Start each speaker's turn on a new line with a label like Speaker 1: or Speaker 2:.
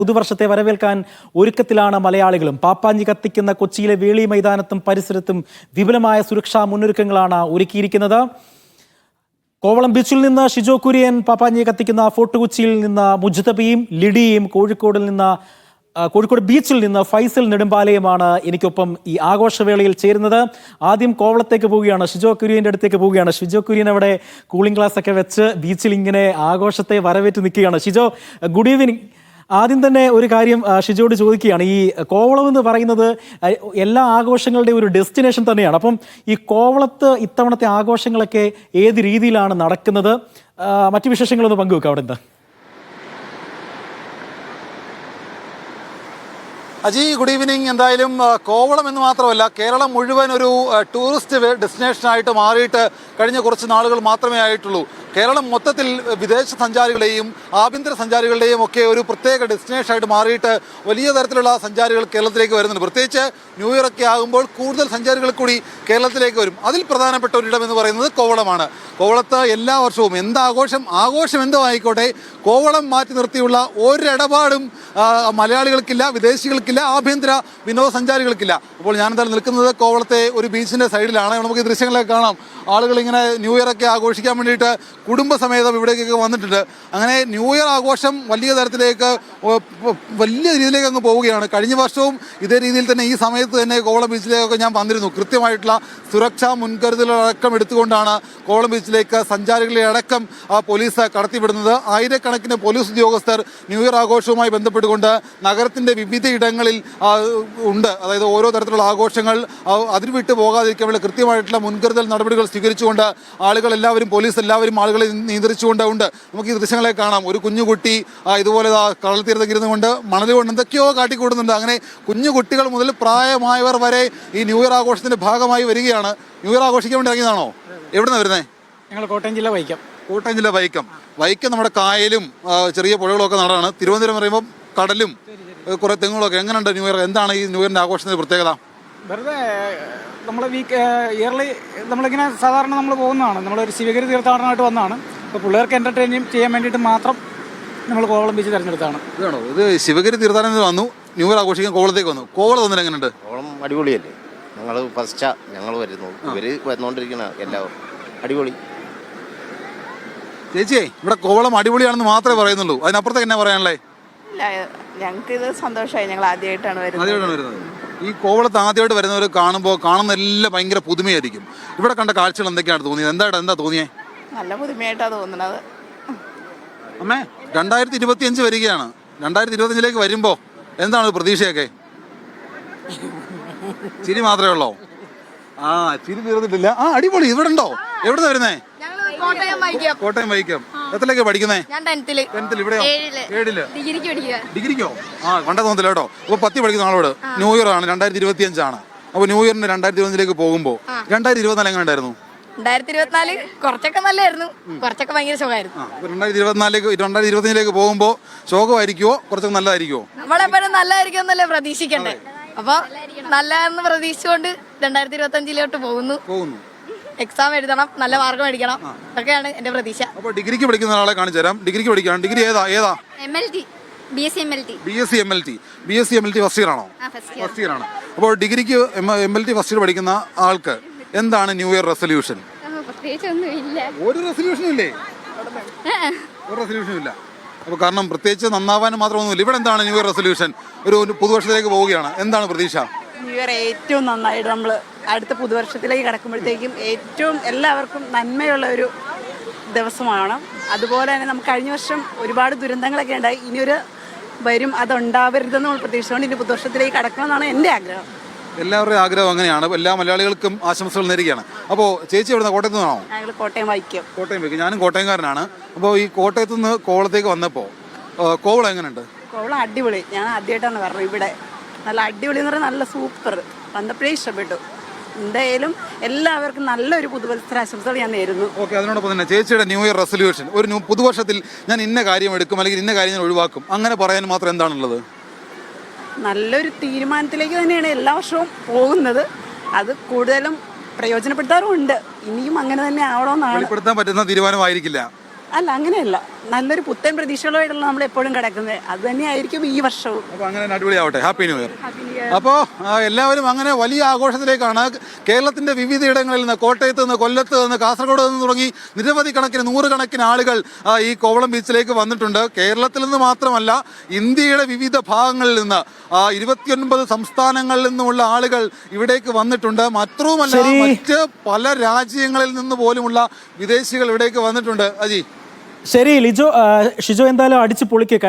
Speaker 1: പുതുവർഷത്തെ വരവേൽക്കാൻ ഒരുക്കത്തിലാണ് മലയാളികളും. പാപ്പാഞ്ചി കത്തിക്കുന്ന കൊച്ചിയിലെ വേളി മൈതാനത്തും പരിസരത്തും വിപുലമായ സുരക്ഷാ മുന്നൊരുക്കങ്ങളാണ് ഒരുക്കിയിരിക്കുന്നത്. കോവളം ബീച്ചിൽ നിന്ന് ഷിജോ കുര്യൻ, പാപ്പാഞ്ചി കത്തിക്കുന്ന ഫോർട്ട് കൊച്ചിയിൽ നിന്ന് മുജ്തബയും ലിഡിയും, കോഴിക്കോട് ബീച്ചിൽ നിന്ന് ഫൈസൽ നെടുമ്പാലയുമാണ് എനിക്കൊപ്പം ഈ ആഘോഷവേളയിൽ ചേരുന്നത്. ആദ്യം കോവളത്തേക്ക് പോവുകയാണ്, ഷിജോ കുര്യൻ്റെ അടുത്തേക്ക് പോവുകയാണ്. ഷിജോ കുര്യൻ അവിടെ കൂളിംഗ് ഗ്ലാസ് ഒക്കെ വെച്ച് ബീച്ചിൽ ഇങ്ങനെ ആഘോഷത്തെ വരവേറ്റ് നിൽക്കുകയാണ്. Shijo, good evening. ആദ്യം തന്നെ ഒരു കാര്യം ഷിജോട് ചോദിക്കുകയാണ്. ഈ കോവളം എന്ന് പറയുന്നത് എല്ലാ ആഘോഷങ്ങളുടെയും ഒരു ഡെസ്റ്റിനേഷൻ തന്നെയാണ്. അപ്പം ഈ കോവളത്ത് ഇത്തവണത്തെ ആഘോഷങ്ങളൊക്കെ ഏത് രീതിയിലാണ് നടക്കുന്നത്? മറ്റു വിശേഷങ്ങളൊന്ന് പങ്കുവെക്കാം അവിടെ എന്താ?
Speaker 2: Aji, good evening. എന്തായാലും കോവളം എന്ന് മാത്രമല്ല, കേരളം മുഴുവൻ ഒരു ടൂറിസ്റ്റ് ഡെസ്റ്റിനേഷനായിട്ട് മാറിയിട്ട് കഴിഞ്ഞ കുറച്ച് നാളുകൾ മാത്രമേ ആയിട്ടുള്ളൂ. കേരളം മൊത്തത്തിൽ വിദേശ സഞ്ചാരികളുടെയും ആഭ്യന്തര സഞ്ചാരികളുടെയും ഒക്കെ ഒരു പ്രത്യേക ഡെസ്റ്റിനേഷനായിട്ട് മാറിയിട്ട് വലിയ തരത്തിലുള്ള സഞ്ചാരികൾ കേരളത്തിലേക്ക് വരുന്നുണ്ട്. പ്രത്യേകിച്ച് ന്യൂ ഇയർ ഒക്കെ ആകുമ്പോൾ കൂടുതൽ സഞ്ചാരികൾ കൂടി കേരളത്തിലേക്ക് വരും. അതിൽ പ്രധാനപ്പെട്ട ഒരിടം എന്ന് പറയുന്നത് കോവളമാണ്. കോവളത്ത് എല്ലാ വർഷവും ആഘോഷം എന്തോ ആയിക്കോട്ടെ, കോവളം മാറ്റി നിർത്തിയുള്ള ഒരിടപാടും മലയാളികൾക്കില്ല, വിദേശികൾക്കില്ല, ആഭ്യന്തര വിനോദസഞ്ചാരികൾക്കില്ല. അപ്പോൾ ഞാനെന്തായാലും നിൽക്കുന്നത് കോവളത്തെ ഒരു ബീച്ചിൻ്റെ സൈഡിലാണ്. നമുക്ക് ഈ ദൃശ്യങ്ങളൊക്കെ കാണാം. ആളുകൾ ഇങ്ങനെ ന്യൂ ഇയർ ഒക്കെ ആഘോഷിക്കാൻ വേണ്ടിയിട്ട് കുടുംബസമേതം ഇവിടേക്കൊക്കെ വന്നിട്ടുണ്ട്. അങ്ങനെ ന്യൂ ഇയർ ആഘോഷം വലിയ തരത്തിലേക്ക്, വലിയ രീതിയിലേക്ക് അങ്ങ് പോവുകയാണ്. കഴിഞ്ഞ വർഷവും ഇതേ രീതിയിൽ തന്നെ ഈ സമയത്ത് തന്നെ കോവളം ബീച്ചിലേക്കൊക്കെ ഞാൻ വന്നിരുന്നു. കൃത്യമായിട്ടുള്ള സുരക്ഷാ മുൻകരുതലടക്കം എടുത്തുകൊണ്ടാണ് കോവളം ബീച്ചിലേക്ക് സഞ്ചാരികളെ അടക്കം പോലീസ് കടത്തിവിടുന്നത്. ആയിരക്കണക്കിന് പോലീസ് ഉദ്യോഗസ്ഥർ ന്യൂ ഇയർ ആഘോഷവുമായി ബന്ധപ്പെട്ടുകൊണ്ട് നഗരത്തിൻ്റെ വിവിധ ഇടങ്ങളിൽ ഉണ്ട്. അതായത് ഓരോ തരത്തിലുള്ള ആഘോഷങ്ങൾ അതിന് വിട്ടു പോകാതിരിക്കാൻ വേണ്ടി കൃത്യമായിട്ടുള്ള മുൻകരുതൽ നടപടികൾ സ്വീകരിച്ചുകൊണ്ട് പോലീസ് എല്ലാവരും ആളുകളെ നിയന്ത്രിച്ചുകൊണ്ട് ഉണ്ട്. നമുക്ക് ഈ ദൃശ്യങ്ങളെ കാണാം. ഒരു കുഞ്ഞുകുട്ടി ഇതുപോലെ കടൽത്തീരത്തേക്ക് ഇരുന്നുകൊണ്ട് മണൽ കൊണ്ട് എന്തൊക്കെയോ കാട്ടിക്കൂടുന്നുണ്ട്. അങ്ങനെ കുഞ്ഞുകുട്ടികൾ മുതൽ പ്രായമായവർ വരെ ഈ ന്യൂ ഇയർ ആഘോഷത്തിന്റെ ഭാഗമായി വരികയാണ്. ന്യൂ ഇയർ ആഘോഷിക്കാൻ വേണ്ടി ഇറങ്ങിയതാണോ? എവിടുന്നാണ് വരുന്നത്?
Speaker 1: ഞങ്ങൾ കോട്ടയം ജില്ല വൈക്കം. നമ്മുടെ കായലും ചെറിയ പുഴകളൊക്കെ നാടാണ്. തിരുവനന്തപുരം പറയുമ്പോൾ കടലും കുറെ തെങ്ങുകളൊക്കെ. എങ്ങനെയുണ്ട് ന്യൂ ഇയർ? എന്താണ് ഈ ന്യൂ ഇയറിന്റെ ആഘോഷത്തിന്റെ പ്രത്യേകത?
Speaker 3: വെറുതെ നമ്മൾ ഇയർലി നമ്മളിങ്ങനെ സാധാരണ നമ്മൾ പോകുന്നതാണ്. നമ്മളൊരു ശിവഗിരി തീർത്ഥാടനമായിട്ട് വന്നതാണ്. അപ്പോൾ പിള്ളേർക്ക് എൻ്റർടൈൻ ചെയ്യാൻ വേണ്ടിയിട്ട് മാത്രം നമ്മൾ കോവളം ബീച്ച് തിരഞ്ഞെടുത്താണ്.
Speaker 2: ഇതാണോ ഇത്? ശിവഗിരി തീർത്ഥാടനത്തിൽ വന്നു, ന്യൂ ഇയർ ആഘോഷിക്കാൻ കോവളത്തേക്ക് വന്നു. കോവളം വന്നിട്ട് എങ്ങനെയുണ്ട്?
Speaker 4: കോവളം അടിപൊളിയല്ലേ. ഞങ്ങൾ വരുന്നു, ഇവര് വന്നുകൊണ്ടിരിക്കുന്ന എല്ലാവരും അടിപൊളി.
Speaker 2: ചേച്ചിയെ, ഇവിടെ കോവളം അടിപൊളിയാണെന്ന് മാത്രമേ പറയുന്നുള്ളൂ. അതിനപ്പുറത്തേക്ക് എന്നാ പറയാനുള്ളത്?
Speaker 5: ഞങ്ങൾക്ക് ഇത് സന്തോഷമായി. ഞങ്ങൾ ആദ്യമായിട്ടാണ്
Speaker 2: വരുന്നത്. ഈ കോവളത്ത് ആദ്യമായിട്ട് വരുന്നവർ കാണുന്ന എല്ലാം ഭയങ്കര പുതുമയായിരിക്കും. ഇവിടെ കണ്ട കാഴ്ചകൾ എന്തൊക്കെയാണ് തോന്നിയത്? എന്താ തോന്നിയേ?
Speaker 5: നല്ല പുതുമയായിട്ടാണ് തോന്നുന്നത്.
Speaker 2: അമ്മേ, 2025 വരികയാണ്. 2025 വരുമ്പോ എന്താണ് പ്രതീക്ഷയൊക്കെ? ചിരി മാത്രമേ ഉള്ളോ? ചിരി തീർന്നിട്ടില്ല. അടിപൊളി. ഇവിടെ ഉണ്ടോ? എവിടെ വരുന്നേ? കോട്ടയം വൈക്കം. എത്രയൊക്കെ പഠിക്കുന്നേ? ഇവിടെയോ? 7ല്. ഡിഗ്രിക്കോ? കണ്ടേ തോന്നില്ല കേട്ടോ. അപ്പൊ 10 പഠിക്കുന്ന ആളോട് ന്യൂ ഇയർ ആണ്, 2025 ആണ്. അപ്പൊ ന്യൂ ഇയറിന് 2025 പോകുമ്പോ 2024 എങ്ങനെ ഉണ്ടായിരുന്നു?
Speaker 5: 2024 കുറച്ചൊക്കെ നല്ലായിരുന്നു, കുറച്ചൊക്കെ ഭയങ്കര ശോകമായിരുന്നു.
Speaker 2: 2025 പോകുമ്പോ ശോകമായിരിക്കുമോ കുറച്ചൊക്കെ നല്ലതായിരിക്കുമോ?
Speaker 5: നമ്മളെപ്പോഴും നല്ലതായിരിക്കും എന്നല്ലേ പ്രതീക്ഷിക്കണ്ടേ. അപ്പൊ നല്ലതെന്ന് പ്രതീക്ഷിച്ചുകൊണ്ട് 2025 പോകുന്നു. എക്സാം എഴുതണം, നല്ല മാർക്ക് മേടിക്കണം, അതൊക്കെയാണ് എന്റെ പ്രതീക്ഷ.
Speaker 2: അപ്പൊ ഡിഗ്രിക്ക് പഠിക്കുന്ന ആളെ കാണിച്ചു തരാം. ഡിഗ്രിക്ക് പഠിക്കണം. ഡിഗ്രി ഏതാ?
Speaker 5: BSc
Speaker 2: MLT ഫസ്റ്റ് ഇയർ ആണോ? ഫസ്റ്റ് ഇയർ ആണ്. അപ്പോൾ ഡിഗ്രിക്ക് MLT ഫസ്റ്റ് ഇയർ പഠിക്കുന്ന ആൾക്ക് എന്താണ് ന്യൂ ഇയർ റെസൊല്യൂഷൻ? ഒരു റെസൊല്യൂഷനും ഇല്ലേ? ഒരു റെസൊല്യൂഷനും ഇല്ല. അപ്പോൾ കാരണം പ്രത്യേകിച്ച് നന്നാവാനും മാത്രമൊന്നുമില്ല. ഇവിടെ എന്താണ് ന്യൂ ഇയർ റെസൊല്യൂഷൻ? ഒരു പുതുവർഷത്തിലേക്ക് പോവുകയാണ്, എന്താണ് പ്രതീക്ഷ?
Speaker 6: ന്യൂ ഇയർ ഏറ്റവും നന്നായിട്ട് നമ്മൾ അടുത്ത പുതുവർഷത്തിലേക്ക് കടക്കുമ്പോഴത്തേക്കും ഏറ്റവും എല്ലാവർക്കും നന്മയുള്ള ഒരു ദിവസമാണ്. അതുപോലെ തന്നെ നമുക്ക് കഴിഞ്ഞ വർഷം ഒരുപാട് ദുരന്തങ്ങളൊക്കെ ഉണ്ടായി. ഇനിയൊരു വരും അതുണ്ടാവരുതെന്ന് നമ്മൾ പ്രതീക്ഷിച്ചുകൊണ്ട് ഇനി പുതുവർഷത്തിലേക്ക് കടക്കണമെന്നാണ് എൻ്റെ ആഗ്രഹം.
Speaker 2: എല്ലാവരുടെയും ആഗ്രഹം അങ്ങനെയാണ്. എല്ലാ മലയാളികൾക്കും ആശംസകൾ നേരുകയാണ്. അപ്പോൾ ചേച്ചി എവിടെ? കോട്ടയത്ത് നിന്നാണോ?
Speaker 6: ഞങ്ങൾ കോട്ടയം വൈക്കം.
Speaker 2: ഞാനും കോട്ടയംകാരനാണ്. അപ്പോൾ ഈ കോട്ടയത്ത് നിന്ന് കോവളത്തേക്ക് വന്നപ്പോൾ കോവളം എങ്ങനെയുണ്ട്?
Speaker 6: കോവളം അടിപൊളി. ഞാൻ ആദ്യമായിട്ടാണ് പറഞ്ഞത്. ഇവിടെ നല്ല അടിപൊളി എന്ന് പറഞ്ഞാൽ നല്ല സൂപ്പർ. വന്നപ്പോഴേ ഇഷ്ടപ്പെട്ടു. എന്തായാലും എല്ലാവർക്കും നല്ലൊരു പുതുവത്സരാശംസകൾ ഞാൻ നേരുന്നു.
Speaker 2: ഓക്കെ. അതിനോടൊപ്പം തന്നെ ചേച്ചിയുടെ ന്യൂ ഇയർ റെസൊല്യൂഷൻ, ഒരു പുതുവർഷത്തിൽ ഞാൻ ഇന്ന കാര്യം എടുക്കും അല്ലെങ്കിൽ ഇന്ന കാര്യം ഞാൻ ഒഴിവാക്കും, അങ്ങനെ പറയാൻ മാത്രം എന്താണുള്ളത്?
Speaker 6: നല്ലൊരു തീരുമാനത്തിലേക്ക് തന്നെയാണ് എല്ലാ വർഷവും പോകുന്നത്. അത് കൂടുതലും പ്രയോജനപ്പെടുത്താറുമുണ്ട്. ഇനിയും അങ്ങനെ തന്നെ ആവണമെന്നാണ്.
Speaker 2: വെളിപ്പെടുത്താൻ പറ്റുന്ന തീരുമാനമായിരിക്കില്ല.
Speaker 6: അല്ല അങ്ങനെയല്ല, നല്ലൊരു പുത്തൻ പ്രതീക്ഷകളായിട്ടുള്ള നമ്മൾ എപ്പോഴും കിടക്കുന്നത്. അത് തന്നെയായിരിക്കും ഈ വർഷവും.
Speaker 2: അപ്പോൾ അങ്ങനെ അടിപൊളിയാവട്ടെ. Happy new year. അപ്പോൾ എല്ലാവരും അങ്ങനെ വലിയ ആഘോഷത്തിലേക്കാണ്. കേരളത്തിൻ്റെ വിവിധയിടങ്ങളിൽ നിന്ന്, കോട്ടയത്ത് നിന്ന്, കൊല്ലത്ത് നിന്ന്, കാസർഗോഡ് നിന്ന് തുടങ്ങി നിരവധി കണക്കിന്, നൂറുകണക്കിന് ആളുകൾ ഈ കോവളം ബീച്ചിലേക്ക് വന്നിട്ടുണ്ട്. കേരളത്തിൽ നിന്ന് മാത്രമല്ല, ഇന്ത്യയുടെ വിവിധ ഭാഗങ്ങളിൽ നിന്ന് 29 സംസ്ഥാനങ്ങളിൽ നിന്നുമുള്ള ആളുകൾ ഇവിടേക്ക് വന്നിട്ടുണ്ട്. മാത്രവുമല്ല, മറ്റ് പല രാജ്യങ്ങളിൽ നിന്ന് പോലുമുള്ള വിദേശികൾ ഇവിടേക്ക് വന്നിട്ടുണ്ട്. അജി,
Speaker 1: ശരി ഷിജോ എന്തായാലും അടിച്ചു പൊളിക്കുക.